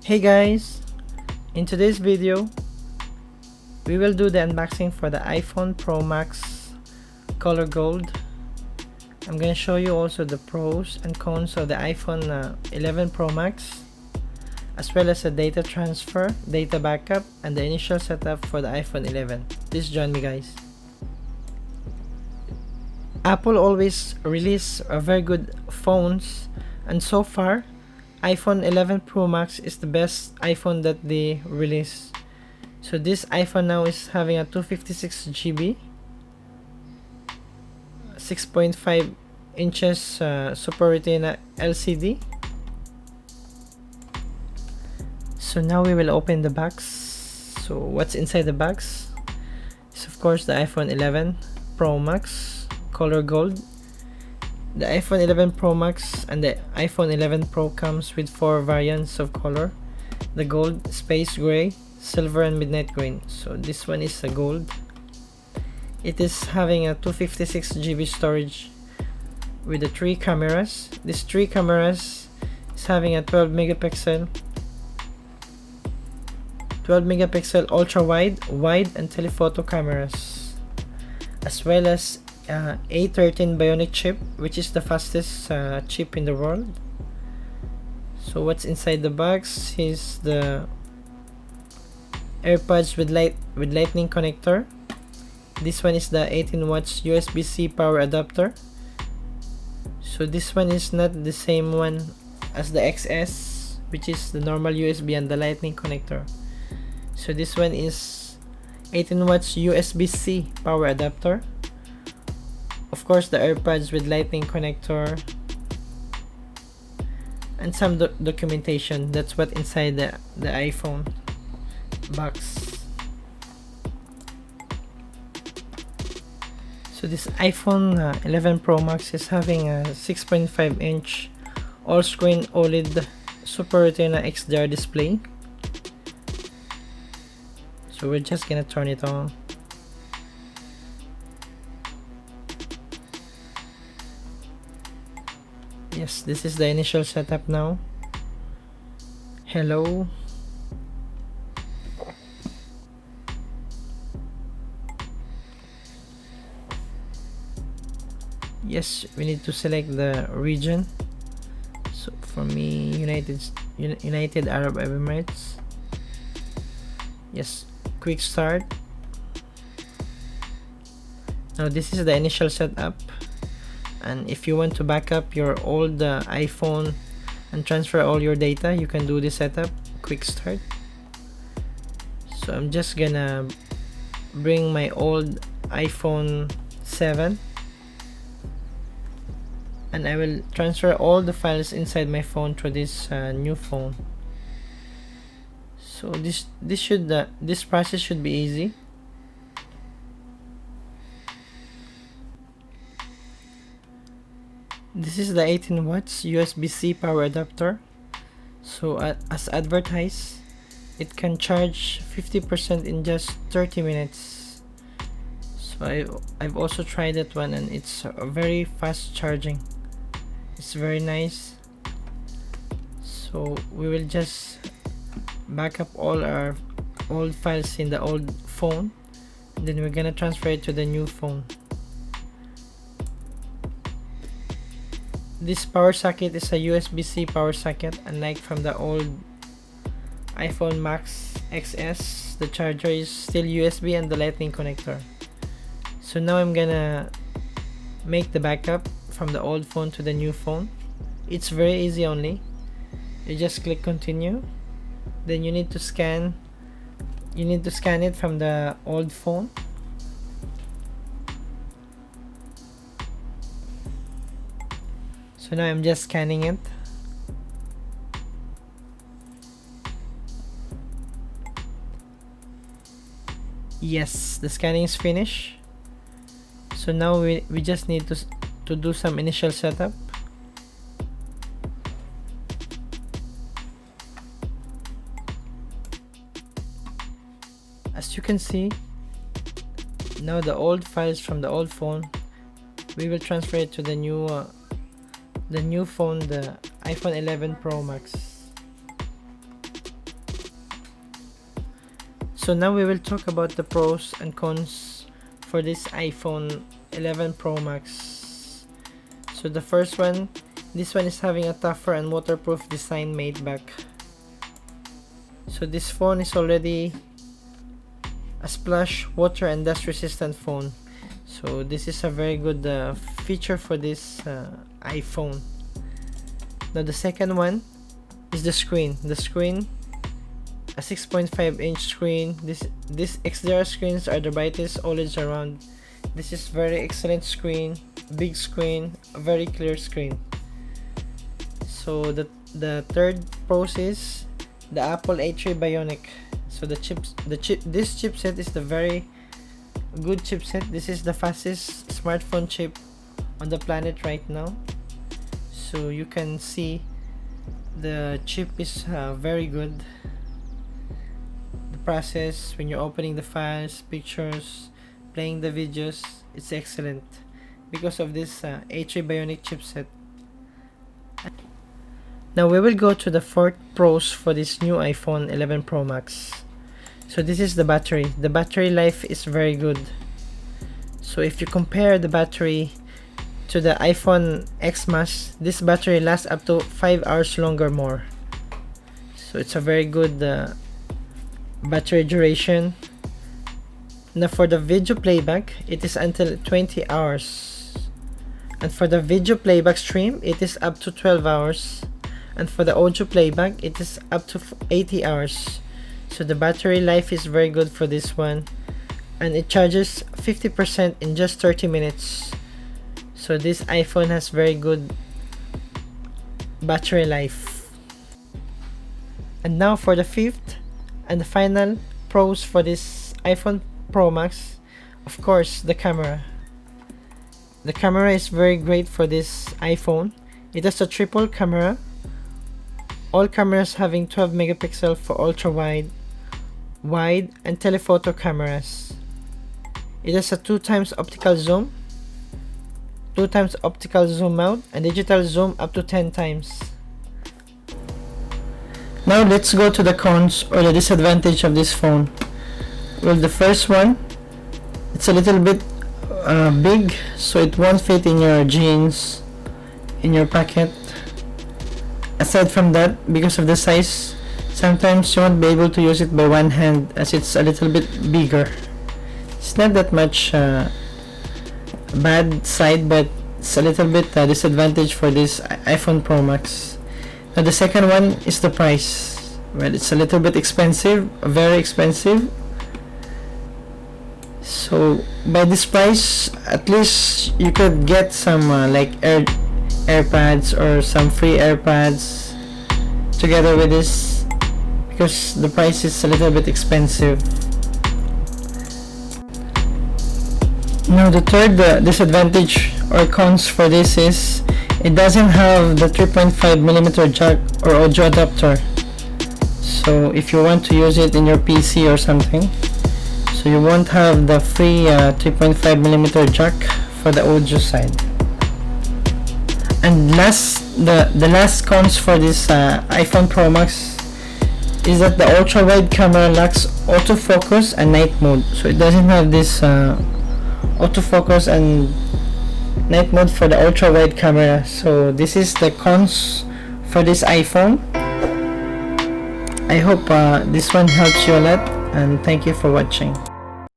Hey guys, in today's video we will do the unboxing for the iPhone Pro Max color gold. I'm gonna show you also the pros and cons of the iPhone 11 Pro Max, as well as the data transfer, data backup, and the initial setup for the iPhone 11. Please join me guys. Apple always release very good phones, and so far iPhone 11 Pro Max is the best iPhone that they release. So this iPhone now is having a 256 GB, 6.5 inches Super Retina LCD. So now we will open the box. So what's inside the box is of course the iPhone 11 Pro Max color gold. The iPhone 11 Pro Max and the iPhone 11 Pro comes with 4 variants of color: the gold, space gray, silver, and midnight green. So this one is a gold. It is having a 256 GB storage with the 3 cameras. These 3 cameras is having a 12 megapixel ultra wide, and telephoto cameras, as well as A13 Bionic chip, which is the fastest chip in the world. So what's inside the box is the AirPods with lightning connector. This one is the 18 watts USB-C power adapter. So this one is not the same one as the XS, which is the normal USB and the lightning connector. So this one is 18 watts USB-C power adapter. Of course, the AirPods with lightning connector, and some documentation. That's what inside the iPhone box. So this iPhone 11 Pro Max is having a 6.5 inch all-screen OLED Super Retina XDR display. So we're just gonna turn it on. Yes, this is the initial setup now. Hello. Yes, we need to select the region. So for me, United Arab Emirates. Yes, quick start. Now this is the initial setup. And if you want to back up your old iPhone and transfer all your data, you can do this setup, quick start. So I'm just gonna bring my old iPhone 7 and I will transfer all the files inside my phone through this new phone. So this process should be easy. This is the 18 watts USB-C power adapter. So as advertised, it can charge 50% in just 30 minutes. So I've also tried that one, and it's very fast charging. It's very nice. So we will just back up all our old files in the old phone, and then we're gonna transfer it to the new phone. This power socket is a USB-C power socket, unlike from the old iPhone Max XS. The charger is still USB and the lightning connector. So now I'm gonna make the backup from the old phone to the new phone. It's very easy only. You just click continue. Then you need to scan it from the old phone. So now I'm just scanning it. Yes, the scanning is finished. So now we just need to do some initial setup. As you can see, now the old files from the old phone, we will transfer it to the new phone, the iPhone 11 Pro Max. So now we will talk about the pros and cons for this iPhone 11 Pro Max. So the first one, this one is having a tougher and waterproof design made back. So this phone is already a splash, water and dust resistant phone. So this is a very good feature for this iPhone. Now the second one is the screen. The screen, a 6.5-inch screen. This XDR screens are the brightest OLEDs around. This is very excellent screen, big screen, a very clear screen. So the third pros is the Apple A3 Bionic. So this chipset is the very good chipset. This is the fastest smartphone chip on the planet right now. So you can see the chip is very good. The process when you're opening the files, pictures, playing the videos, it's excellent because of this A3 Bionic chipset. Now we will go to the fourth pros for this new iPhone 11 Pro Max. So this is the battery. The battery life is very good. So if you compare the battery to the iPhone X Max, this battery lasts up to 5 hours longer more. So it's a very good battery duration. Now for the video playback, it is until 20 hours. And for the video playback stream, it is up to 12 hours. And for the audio playback, it is up to 80 hours. So the battery life is very good for this one, and it charges 50% in just 30 minutes. So this iPhone has very good battery life. And now for the fifth and the final pros for this iPhone Pro Max, of course, the camera. The camera is very great for this iPhone. It has a triple camera. All cameras having 12 megapixel for ultra wide, wide and telephoto cameras. It has a 2x optical zoom, 2x optical zoom out, and digital zoom up to 10 times. Now let's go to the cons or the disadvantage of this phone. Well, the first one, it's a little bit big, so it won't fit in your jeans, in your pocket. Aside from that, because of the size, sometimes you won't be able to use it by one hand as it's a little bit bigger. It's not that much bad side, but it's a little bit disadvantage for this iPhone Pro Max. Now the second one is the price. Well, it's a little bit expensive, very expensive. So by this price, at least you could get some like AirPods or some free AirPods together with this, because the price is a little bit expensive. Now the third disadvantage or cons for this is it doesn't have the 3.5mm jack or audio adapter. So if you want to use it in your PC or something, so you won't have the free 3.5mm jack for the audio side. And the last cons for this iPhone Pro Max is that the ultra wide camera lacks autofocus and night mode. So it doesn't have this autofocus and night mode for the ultra wide camera. So this is the cons for this iPhone. I hope this one helps you a lot, and thank you for watching.